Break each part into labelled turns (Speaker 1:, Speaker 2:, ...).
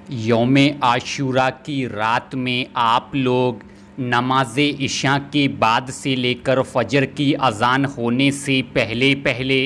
Speaker 1: यौम आशूरा की रात में आप लोग नमाज इशा के बाद से लेकर फ़जर की अज़ान होने से पहले पहले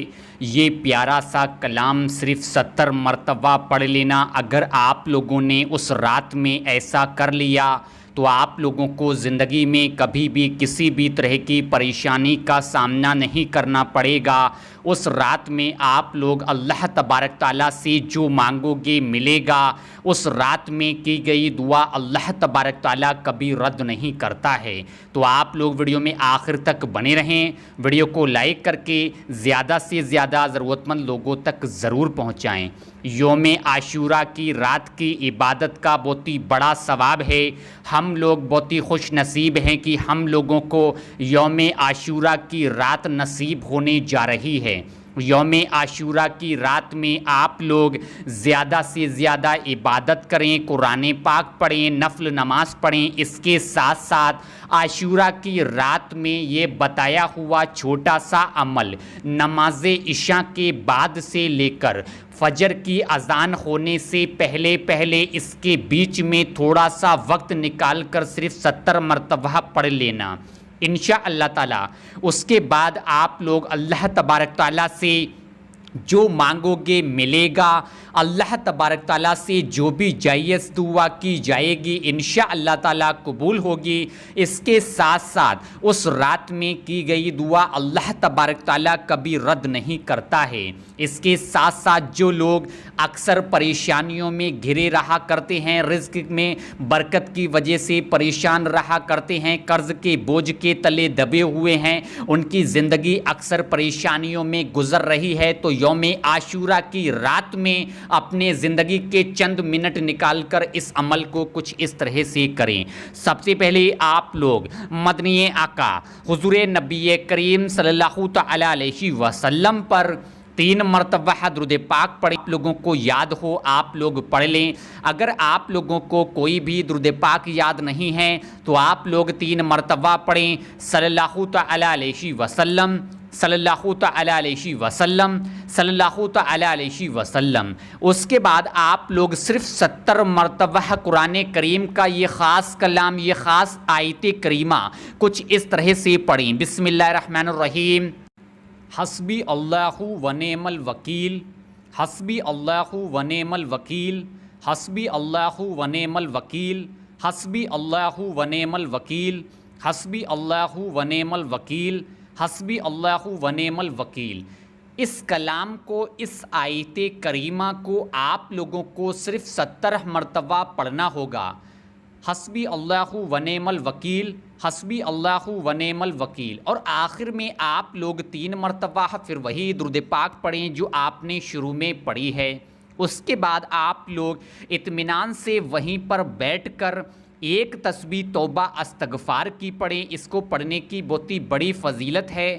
Speaker 1: ये प्यारा सा कलाम सिर्फ़ 70 मरतबा पढ़ लेना। अगर आप लोगों ने उस रात में ऐसा कर लिया तो आप लोगों को ज़िंदगी में कभी भी किसी भी तरह की परेशानी का सामना नहीं करना पड़ेगा। उस रात में आप लोग अल्लाह तबारक ताला से जो मांगोगे मिलेगा। उस रात में की गई दुआ अल्लाह तबारक ताला कभी रद्द नहीं करता है। तो आप लोग वीडियो में आखिर तक बने रहें। वीडियो को लाइक करके ज़्यादा से ज़्यादा ज़रूरतमंद लोगों तक ज़रूर पहुँचाएँ। यौम आशूरा की रात की इबादत का बहुत ही बड़ा सवाब है। हम लोग बहुत ही खुश नसीब हैं कि हम लोगों को यौम आशूरा की रात नसीब होने जा रही है। यौम आशूरा की रात में आप लोग ज़्यादा से ज़्यादा इबादत करें, कुरान पाक पढ़ें, नफल नमाज पढ़ें। इसके साथ साथ आशूरा की रात में ये बताया हुआ छोटा सा अमल नमाज इशा के बाद से लेकर फ़जर की अज़ान होने से पहले पहले इसके बीच में थोड़ा सा वक्त निकाल कर सिर्फ 70 मरतबा पढ़ लेना इंशाअल्लाह ताला। उसके बाद आप लोग अल्लाह तबारक ताला से जो मांगोगे मिलेगा। अल्लाह तबारक ताला से जो भी जायज़ दुआ की जाएगी इंशाअल्लाह ताला कबूल होगी। इसके साथ साथ उस रात में की गई दुआ अल्लाह तबारक ताला कभी रद्द नहीं करता है। इसके साथ साथ जो लोग अक्सर परेशानियों में घिरे रहा करते हैं, रिज़्क़ में बरकत की वजह से परेशान रहा करते हैं, कर्ज़ के बोझ के तले दबे हुए हैं, उनकी ज़िंदगी अक्सर परेशानियों में गुजर रही है, तो यौम आशूरा की रात में अपने ज़िंदगी के चंद मिनट निकालकर इस अमल को कुछ इस तरह से करें। सबसे पहले आप लोग मदनी आका हुज़ूर नबी करीम सल्लल्लाहु तआला अलैहि वसल्लम पर 3 मरतबा दुरूद पाक पढ़ें। आप लोगों को याद हो आप लोग पढ़ लें। अगर आप लोगों को कोई भी दुरूद पाक याद नहीं है तो आप लोग 3 मरतबा पढ़ें, सल्लल्लाहु तआला अलैहि वसल्लम, सल्लल्लाहु तआला अलैहि वसल्लम, सल्लल्लाहु तआला अलैहि वसल्लम। उसके बाद आप लोग सिर्फ 70 मरतबा कुरान करीम का ये ख़ास कलाम, ये ख़ास आयत करीमा कुछ इस तरह से पढ़ें। बिस्मिल्लाहिर्रहमानिर्रहीम। हस्बी अल्लाहु व नेमल वकील, हस्बी अल्लाहु व नेमल वकील, हस्बी अल्लाहु व नेमल वकील, हस्बी अल्लाहु व नेमल वकील, हस्बी अल्लाहु व नेमल वकील, हस्बी अल्लाहु व नेमल वकील। इस कलाम को, इस आयत करीमा को आप लोगों को सिर्फ 70 मरतबा पढ़ना होगा। हस्बी अल्लाहु व नेमल वकील, हस्बी अल्लाहु व नेमल वकील। और आखिर में आप लोग 3 मरतबा फिर वही दुरूद पाक पढ़ें जो आपने शुरू में पढ़ी है। उसके बाद आप लोग इत्मीनान से वहीं पर बैठकर एक तस्बीह तौबा अस्तगफ़ार की पढ़ें। इसको पढ़ने की बहुत ही बड़ी फ़जीलत है।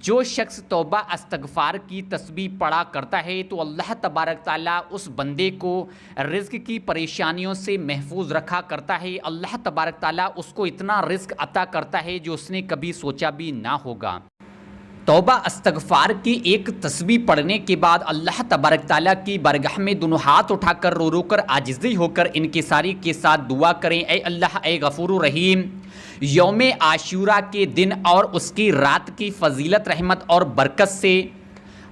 Speaker 1: जो शख्स तौबा अस्तगफ़ार की तस्बीह पढ़ा करता है तो अल्लाह तबारक ताला उस बंदे को रिज़्क़ की परेशानियों से महफूज रखा करता है। अल्लाह तबारक ताला उसको इतना रिज़्क़ अता करता है जो उसने कभी सोचा भी ना होगा। तौबा अस्तगफ़ार की एक तस्बीह पढ़ने के बाद अल्लाह तबारक ताला की बारगाह में दोनों हाथ उठाकर रो रो कर आजिज़ी होकर इनकिसारी के साथ दुआ करें, ऐ अल्लाह ऐ गफ़ूर रहीम, यौम आशूरा के दिन और उसकी रात की फ़जीलत, रहमत और बरकत से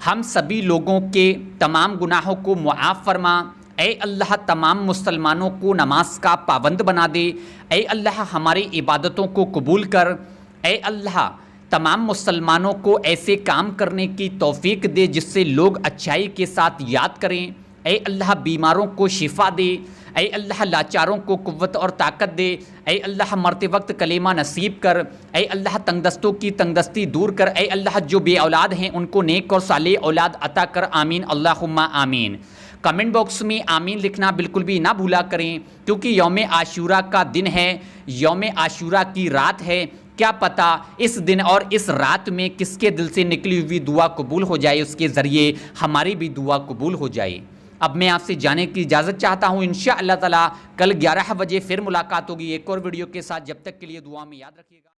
Speaker 1: हम सभी लोगों के तमाम गुनाहों को मुआफ़ फरमा। ऐ अल्लाह तमाम मुसलमानों को नमाज का पाबंद बना दे। ऐ अल्लाह हमारी इबादतों को कबूल कर। ऐ अल्लाह तमाम मुसलमानों को ऐसे काम करने की तौफीक दे जिससे लोग अच्छाई के साथ याद करें। ऐ अल्लाह बीमारों को शिफा दे। ऐ अल्लाह लाचारों को कुव्वत और ताकत दे। ऐ अल्लाह मरते वक्त कलेमा नसीब कर। ऐ अल्लाह तंगदस्तों की तंगदस्ती दूर कर। ऐ अल्लाह जो बे औलाद हैं उनको नेक और साले औलाद अता कर। आमीन अल्लाहुम्मा आमीन। कमेंट बॉक्स में आमीन लिखना बिल्कुल भी ना भूला करें क्योंकि यौम आशूरा का दिन है, यौम आशूरा की रात है। क्या पता इस दिन और इस रात में किसके दिल से निकली हुई दुआ कबूल हो जाए, उसके ज़रिए हमारी भी दुआ कबूल हो जाए। अब मैं आपसे जाने की इजाज़त चाहता हूँ। इंशाअल्लाह ताला कल 11 बजे फिर मुलाकात होगी एक और वीडियो के साथ। जब तक के लिए दुआ में याद रखिएगा।